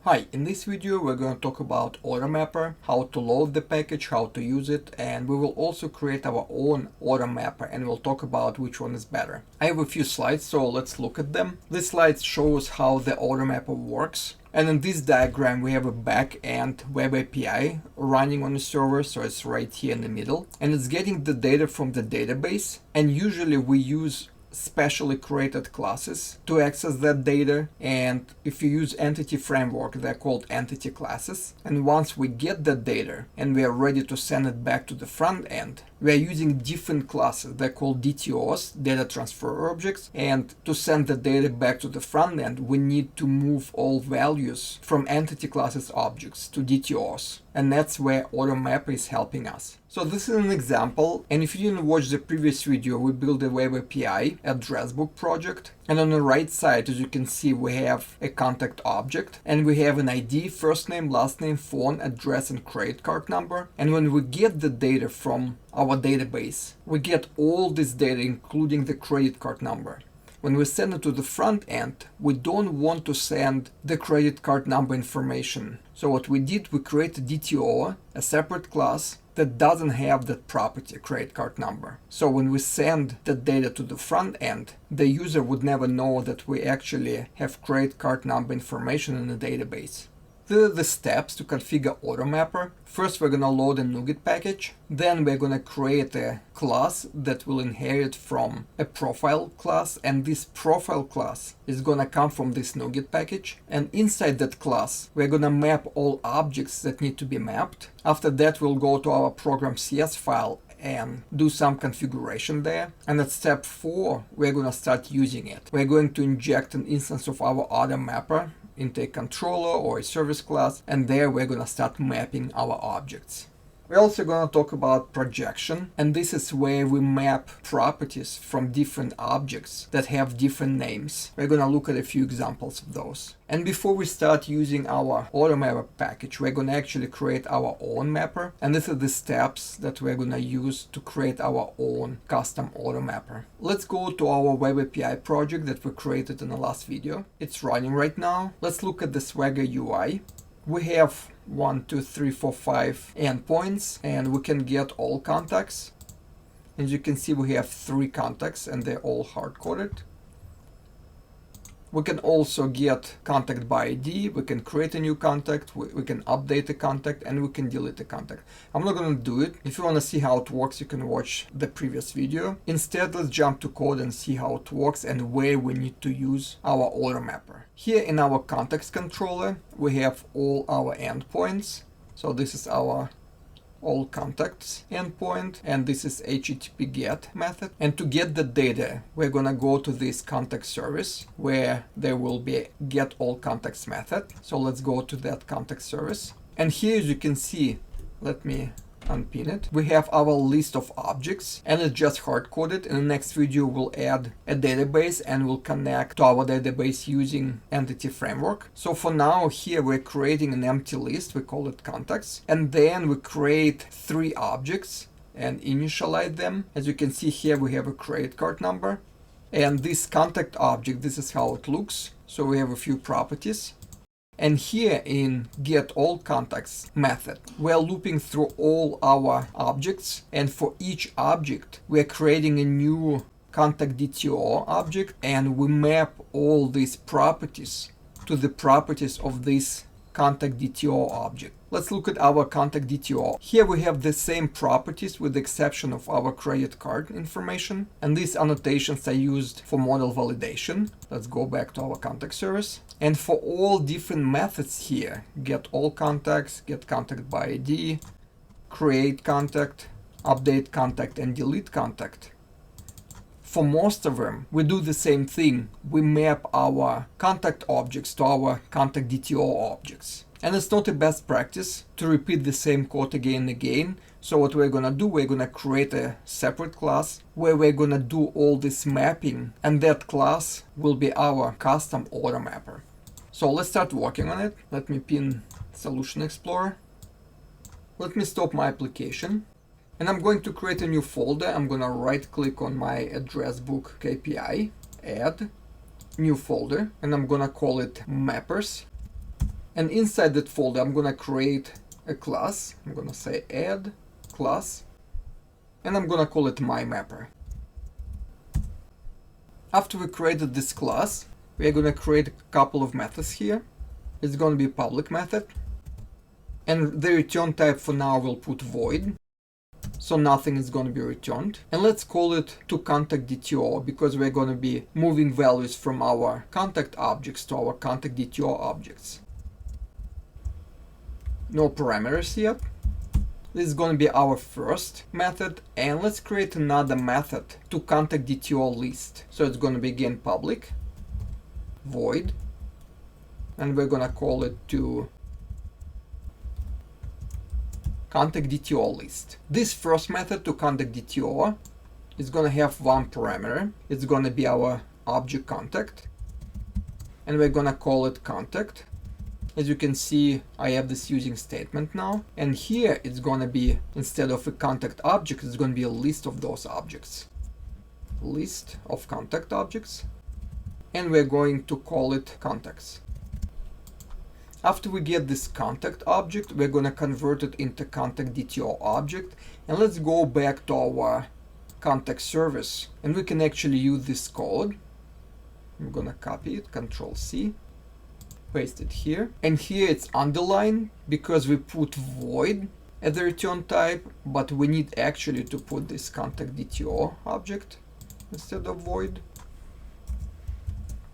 Hi, in this video we're going to talk about AutoMapper, how to load the package, how to use it, and we will also create our own AutoMapper and we'll talk about which one is better. I have a few slides, so let's look at them. This slide shows how the AutoMapper works. And in this diagram we have a back-end web API running on the server, so it's right here in the middle. And it's getting the data from the database, and usually we use specially created classes to access that data, and if you use entity framework, they're called entity classes. And once we get that data and we are ready to send it back to the front end, we are using different classes. They're called DTOs, data transfer objects, and to send the data back to the front end, we need to move all values from entity classes objects to DTOs, and that's where AutoMapper is helping us. So this is an example, and if you didn't watch the previous video, we built a web API address book project, and on the right side, as you can see, we have a contact object, and we have an ID, first name, last name, phone, address, and credit card number. And when we get the data from our database, we get all this data, including the credit card number. When we send it to the front end, we don't want to send the credit card number information. So what we did, we created DTO, a separate class that doesn't have that property, credit card number. So when we send the data to the front end, the user would never know that we actually have credit card number information in the database. These are the steps to configure AutoMapper. First, we're going to load a NuGet package. Then we're going to create a class that will inherit from a profile class. And this profile class is going to come from this NuGet package. And inside that class, we're going to map all objects that need to be mapped. After that, we'll go to our program CS file and do some configuration there. And at step 4, we're going to start using it. We're going to inject an instance of our AutoMapper into a controller or a service class, and there we're going to start mapping our objects. We're also going to talk about projection, and this is where we map properties from different objects that have different names. We're going to look at a few examples of those. And before we start using our AutoMapper package, we're going to actually create our own mapper, and these are the steps that we're going to use to create our own custom AutoMapper. Let's go to our web API project that we created in the last video. It's running right now. Let's look at the Swagger UI. We have 1, 2, 3, 4, 5 endpoints, and we can get all contacts. As you can see, we have 3 contacts and they're all hard-coded. We can also get contact by ID, we can create a new contact, we can update a contact, and we can delete a contact. I'm not going to do it. If you want to see how it works, you can watch the previous video. Instead, let's jump to code and see how it works and where we need to use our AutoMapper. Here in our contacts controller, we have all our endpoints. So this is our all contacts endpoint, and this is HTTP GET method. And to get the data, we're gonna go to this contact service where there will be a get all contacts method. So let's go to that contact service. And here, as you can see, let me unpin it. We have our list of objects, and it's just hard-coded. In the next video, we'll add a database and we'll connect to our database using entity framework. So for now, here we're creating an empty list. We call it contacts, and then we create 3 objects and initialize them. As you can see here, we have a credit card number, and this contact object, this is how it looks. So we have a few properties. And here in get all contacts method, we're looping through all our objects, and for each object, we're creating a new contact DTO object, and we map all these properties to the properties of this contact DTO object. Let's look at our contact DTO. Here we have the same properties with the exception of our credit card information, and these annotations are used for model validation. Let's go back to our contact service. And for all different methods here, get all contacts, get contact by ID, create contact, update contact, and delete contact. For most of them, we do the same thing. We map our contact objects to our contact DTO objects. And it's not a best practice to repeat the same code again and again. So what we're gonna do, we're gonna create a separate class where we're gonna do all this mapping, and that class will be our custom AutoMapper. So let's start working on it. Let me pin Solution Explorer. Let me stop my application. And I'm going to create a new folder. I'm going to right click on my address book API, add new folder, and I'm going to call it mappers. And inside that folder, I'm gonna create a class. I'm gonna say add class, and I'm gonna call it myMapper. After we created this class, we are gonna create a couple of methods here. It's gonna be a public method, and the return type for now will put void, so nothing is gonna be returned. And let's call it toContactDTO, because we're gonna be moving values from our contact objects to our ContactDTO objects. No parameters yet. This is going to be our first method, and let's create another method to ContactDTO list. So it's going to be again public void, and we're going to call it to ContactDTO list. This first method to ContactDTO is going to have one parameter. It's going to be our object contact, and we're going to call it contact. As you can see, I have this using statement now, and here it's going to be, instead of a contact object, it's going to be a list of those objects. List of contact objects, and we're going to call it contacts. After we get this contact object, we're going to convert it into ContactDTO object, and let's go back to our contact service, and we can actually use this code. I'm going to copy it, Control-C. Paste it here, and here it's underlined because we put void as the return type, but we need actually to put this ContactDTO object instead of void,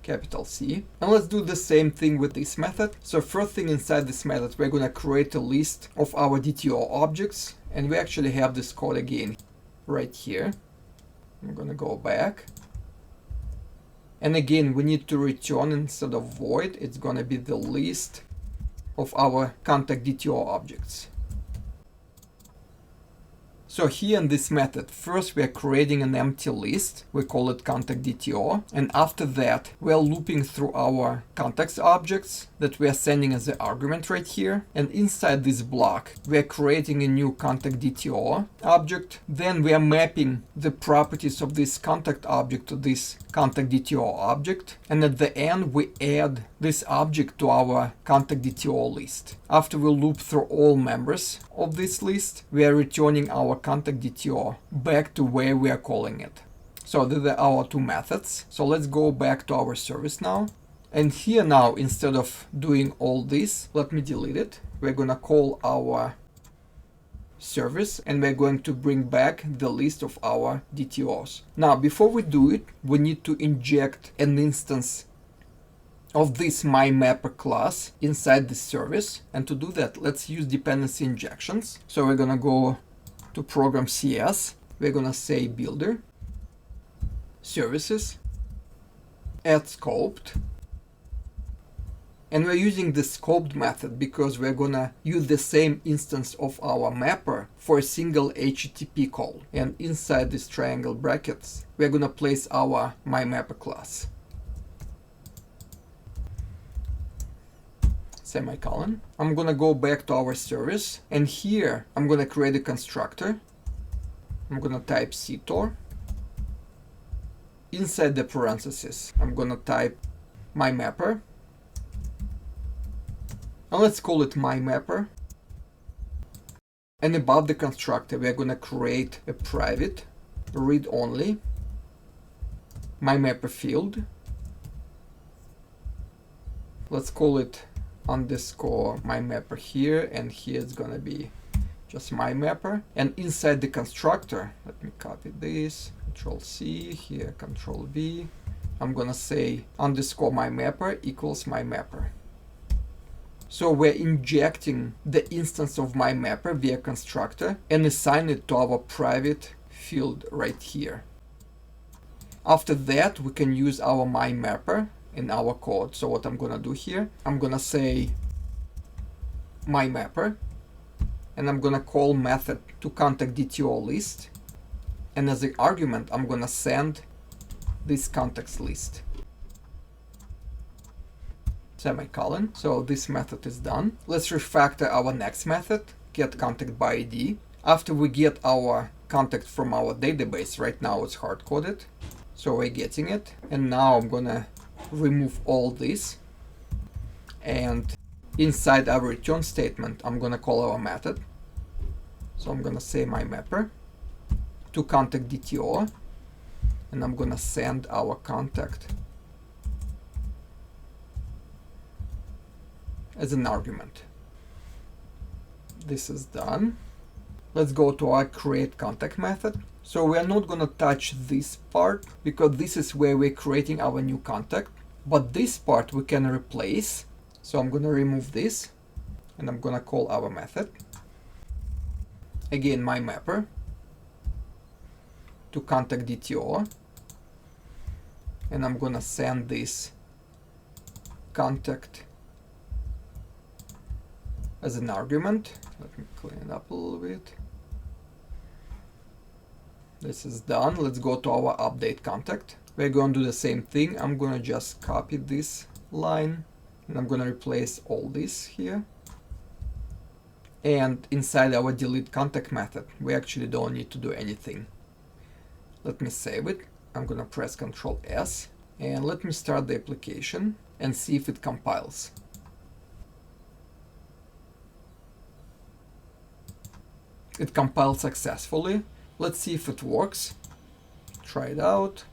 capital C. And let's do the same thing with this method. So first thing inside this method, we're going to create a list of our DTO objects, and we actually have this code again right here. I'm going to go back. And again, we need to return instead of void, it's going to be the list of our ContactDTO objects. So here in this method, first we are creating an empty list, we call it ContactDTO, and after that we are looping through our contacts objects that we are sending as the argument right here, and inside this block we are creating a new ContactDTO object, then we are mapping the properties of this contact object to this ContactDTO object, and at the end we add this object to our ContactDTO list. After we loop through all members of this list, we are returning our ContactDTO back to where we are calling it. So these are our two methods. So let's go back to our service now. And here now, instead of doing all this, let me delete it. We're gonna call our service, and we're going to bring back the list of our DTOs. Now, before we do it, we need to inject an instance of this myMapper class inside this service. And to do that, let's use dependency injections. So we're gonna go to program CS. We're gonna say builder, services, add scoped. And we're using the scoped method because we're gonna use the same instance of our mapper for a single HTTP call. And inside these triangle brackets, we're gonna place our myMapper class. Semicolon. I'm gonna go back to our service, and here I'm gonna create a constructor. I'm gonna type ctor. Inside the parentheses, I'm gonna type myMapper. And let's call it myMapper. And above the constructor, we're gonna create a private read-only myMapper field. Let's call it underscore myMapper here, and here it's gonna be just myMapper. And inside the constructor, let me copy this, Control-C, here Control-V. I'm gonna say underscore myMapper equals myMapper. So we're injecting the instance of myMapper via constructor and assign it to our private field right here. After that, we can use our myMapper in our code. So what I'm gonna do here, I'm gonna say myMapper, and I'm gonna call method to ContactDTO list, and as the argument I'm gonna send this contacts list. Semicolon. So this method is done. Let's refactor our next method, get contact by ID. After we get our contact from our database, right now it's hard-coded, so we're getting it. And now I'm gonna remove all this and inside our return statement, I'm gonna call our method. So I'm gonna say my mapper to contact DTO, and I'm gonna send our contact as an argument. This is done. Let's go to our create contact method. So we are not gonna touch this part because this is where we're creating our new contact, but this part we can replace. So I'm gonna remove this and I'm gonna call our method. Again, my mapper to contact DTO, and I'm gonna send this contact as an argument. Let me clean it up a little bit. This is done. Let's go to our update contact. We're going to do the same thing. I'm gonna just copy this line and I'm gonna replace all this here. And inside our delete contact method, we actually don't need to do anything. Let me save it. I'm gonna press Ctrl S and let me start the application and see if it compiles. It compiled successfully. Let's see if it works. Try it out,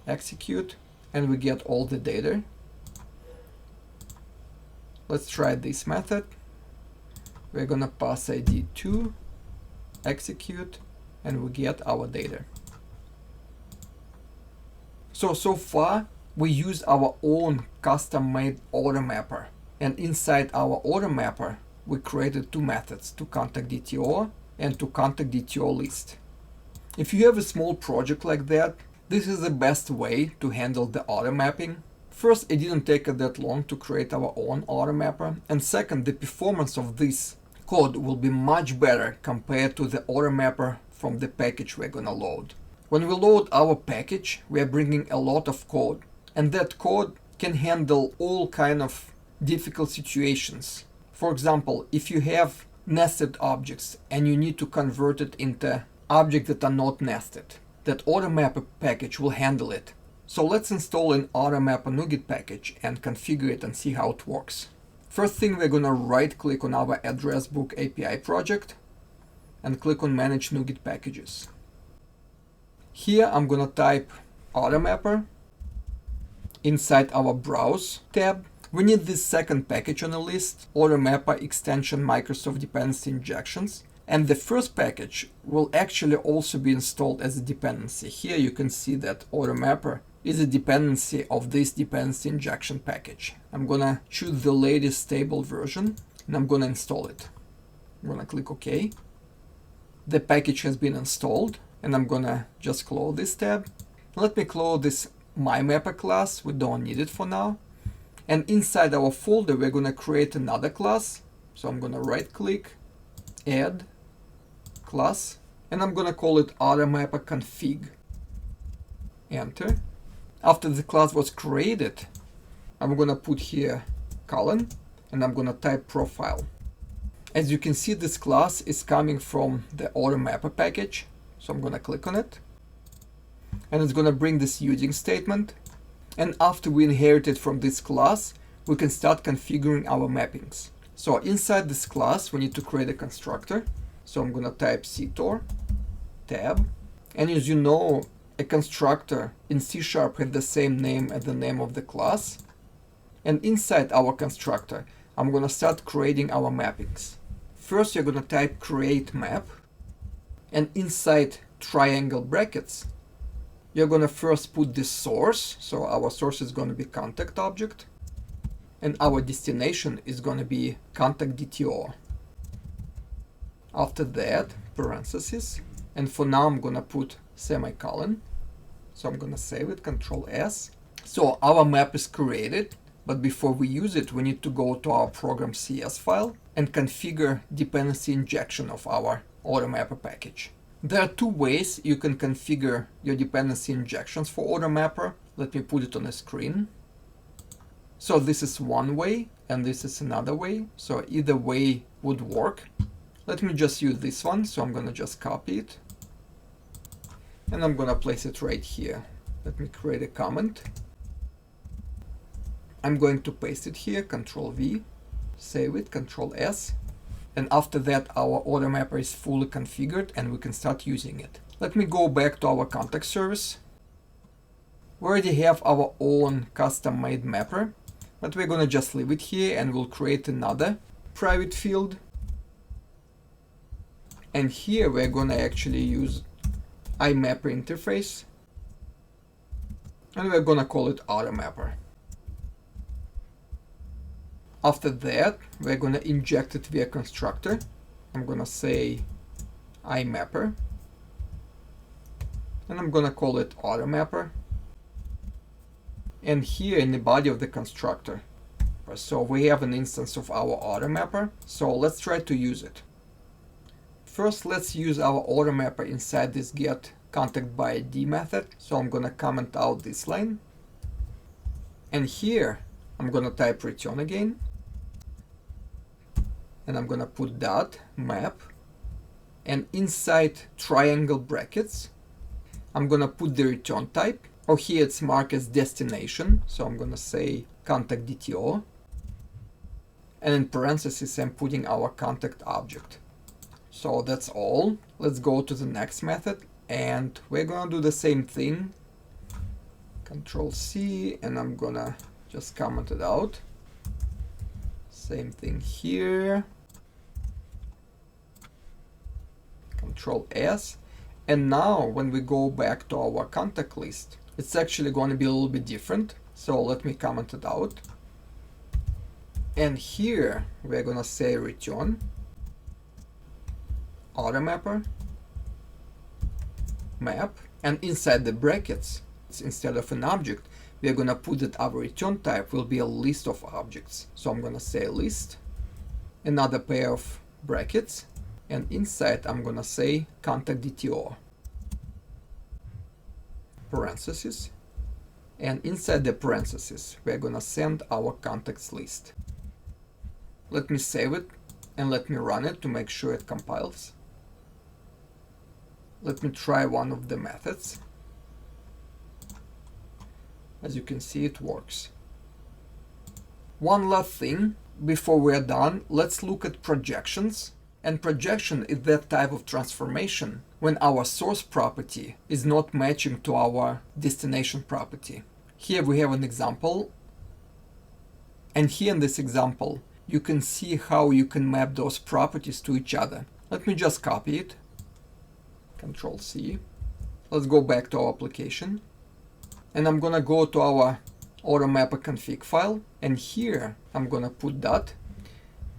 execute, and we get all the data. Let's try this method. We're gonna pass ID 2, execute, and we get our data. So far, we used our own custom-made AutoMapper. And inside our AutoMapper, we created two methods, to contact DTO and to contact DTO list. If you have a small project like that, this is the best way to handle the auto mapping. First, it didn't take us that long to create our own AutoMapper, and second, the performance of this code will be much better compared to the AutoMapper from the package we're gonna load. When we load our package, we are bringing a lot of code, and that code can handle all kind of difficult situations. For example, if you have nested objects and you need to convert it into objects that are not nested, that AutoMapper package will handle it. So let's install an AutoMapper NuGet package and configure it and see how it works. First thing, we're gonna right click on our address book API project and click on Manage NuGet Packages. Here I'm gonna type AutoMapper. Inside our Browse tab, we need this second package on the list, AutoMapper extension Microsoft Dependency Injections. And the first package will actually also be installed as a dependency. Here you can see that AutoMapper is a dependency of this dependency injection package. I'm gonna choose the latest stable version and I'm gonna install it. I'm gonna click OK. The package has been installed and I'm gonna just close this tab. Let me close this MyMapper class. We don't need it for now. And inside our folder, we're gonna create another class. So I'm gonna right click, add class, and I'm gonna call it AutoMapper config. Enter. After the class was created, I'm gonna put here colon and I'm gonna type profile. As you can see, this class is coming from the AutoMapper package, so I'm gonna click on it and it's gonna bring this using statement. And after we inherit it from this class, we can start configuring our mappings. So inside this class, we need to create a constructor. So I'm gonna type ctor tab, and as you know, a constructor in C# has the same name as the name of the class. And inside our constructor, I'm gonna start creating our mappings. First, you're gonna type create map, and inside triangle brackets, you're gonna first put the source. So our source is gonna be contact object, and our destination is gonna be contact DTO. After that, parentheses, and for now I'm gonna put semicolon. So I'm gonna save it, Ctrl S. So our map is created, but before we use it, we need to go to our program CS file and configure dependency injection of our AutoMapper package. There are two ways you can configure your dependency injections for AutoMapper. Let me put it on the screen. So this is one way, and this is another way. So either way would work. Let me just use this one. So I'm gonna just copy it, and I'm gonna place it right here. Let me create a comment. I'm going to paste it here, Ctrl V. Save it, Control S. And after that, our AutoMapper is fully configured and we can start using it. Let me go back to our contact service. We already have our own custom-made mapper, but we're gonna just leave it here and we'll create another private field. And here we're gonna actually use iMapper interface. And we're gonna call it AutoMapper. After that, we're gonna inject it via constructor. I'm gonna say iMapper. And I'm gonna call it AutoMapper. And here in the body of the constructor. So we have an instance of our AutoMapper. So let's try to use it. First, let's use our AutoMapper inside this get contact by ID method. So I'm gonna comment out this line. And here I'm gonna type return again. And I'm gonna put dot map. And inside triangle brackets, I'm gonna put the return type. Or here it's marked as destination. So I'm gonna say contact DTO. And in parentheses, I'm putting our contact object. So that's all. Let's go to the next method. And we're gonna do the same thing. Control C, and I'm gonna just comment it out. Same thing here. Control S. And now when we go back to our contact list, it's actually going to be a little bit different. So let me comment it out. And here we're gonna say return AutoMapper map, and inside the brackets, instead of an object, we're gonna put that our return type will be a list of objects. So I'm gonna say list, another pair of brackets, and inside I'm gonna say contact DTO parentheses, and inside the parentheses we're gonna send our contacts list. Let me save it and let me run it to make sure it compiles. Let me try one of the methods. As you can see, it works. One last thing before we're done, let's look at projections. And projection is that type of transformation when our source property is not matching to our destination property. Here we have an example. And here in this example, you can see how you can map those properties to each other. Let me just copy it. Control C. Let's go back to our application. And I'm gonna go to our AutoMapper config file. And here I'm gonna put dot.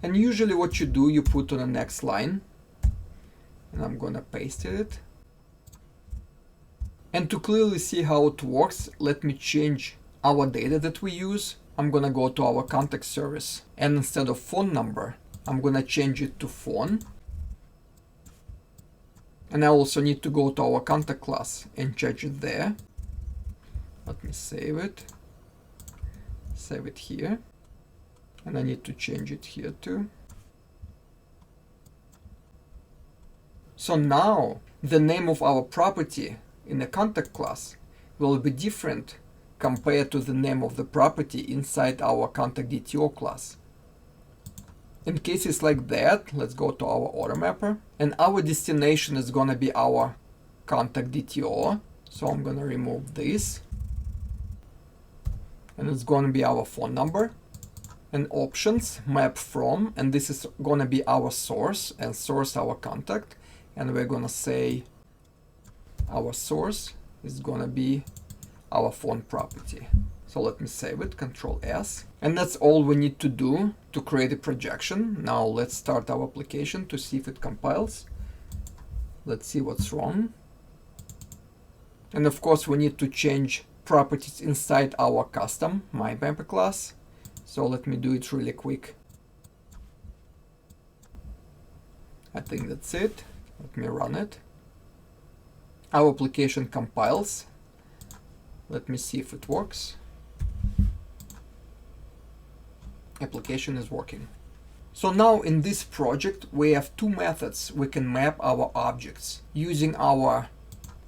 And usually what you do, you put on the next line. And I'm gonna paste it. And to clearly see how it works, let me change our data that we use. I'm gonna go to our contact service. And instead of phone number, I'm gonna change it to phone. And I also need to go to our contact class and change it there. Let me save it. Save it here. And I need to change it here too. So now the name of our property in the contact class will be different compared to the name of the property inside our contact DTO class. In cases like that, let's go to our AutoMapper, and our destination is gonna be our contact DTO. So I'm gonna remove this. And it's gonna be our phone number. And options, map from, and this is gonna be our source, and source our contact. And we're gonna say our source is gonna be our phone property. So let me save it, Control S. And that's all we need to do to create a projection. Now let's start our application to see if it compiles. Let's see what's wrong. And of course we need to change properties inside our custom MyMapper class. So let me do it really quick. I think that's it. Let me run it. Our application compiles. Let me see if it works. Application is working. So now in this project we have two methods we can map our objects using our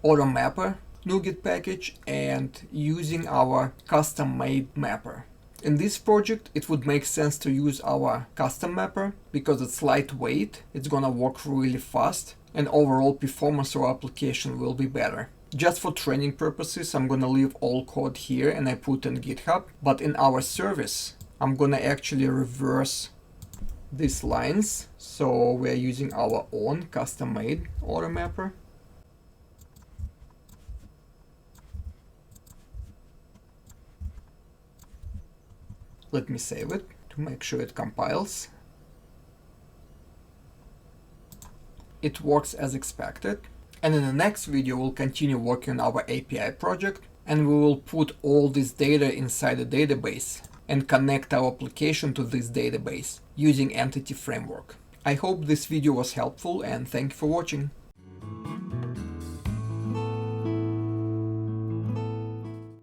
AutoMapper NuGet package and using our custom-made mapper. In this project, it would make sense to use our custom mapper because it's lightweight, it's gonna work really fast, and overall performance of our application will be better. Just for training purposes, I'm gonna leave all code here and I put in GitHub, but in our service, I'm gonna actually reverse these lines. So we're using our own custom-made AutoMapper. Let me save it to make sure it compiles. It works as expected. And in the next video, we'll continue working on our API project, and we will put all this data inside the database and connect our application to this database using Entity Framework. I hope this video was helpful, and thank you for watching.